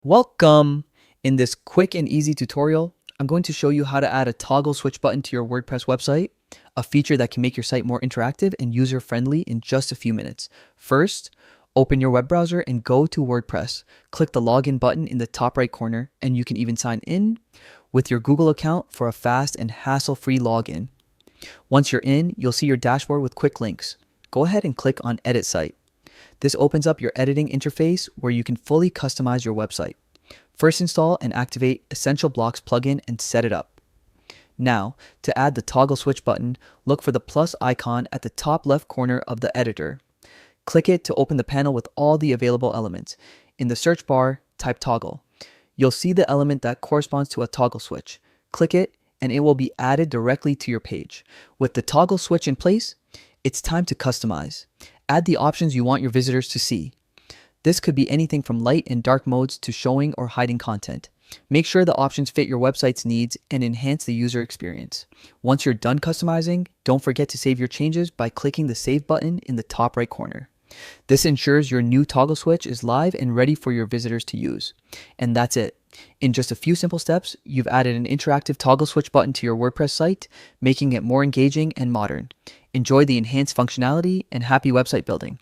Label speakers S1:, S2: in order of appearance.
S1: Welcome! In this quick and easy tutorial, I'm going to show you how to add a toggle switch button to your WordPress website, a feature that can make your site more interactive and user-friendly in just a few minutes. First, open your web browser and go to WordPress. Click the login button in the top right corner, and you can even sign in with your Google account for a fast and hassle-free login. Once you're in, you'll see your dashboard with quick links. Go ahead and click on Edit Site. This opens up your editing interface where you can fully customize your website. First, install and activate Essential Blocks plugin and set it up. Now, to add the toggle switch button, look for the plus icon at the top left corner of the editor. Click it to open the panel with all the available elements. In the search bar, type toggle. You'll see the element that corresponds to a toggle switch. Click it and it will be added directly to your page. With the toggle switch in place, it's time to customize. Add the options you want your visitors to see. This could be anything from light and dark modes to showing or hiding content. Make sure the options fit your website's needs and enhance the user experience. Once you're done customizing, don't forget to save your changes by clicking the Save button in the top right corner. This ensures your new toggle switch is live and ready for your visitors to use. And that's it. In just a few simple steps, you've added an interactive toggle switch button to your WordPress site, making it more engaging and modern. Enjoy the enhanced functionality and happy website building.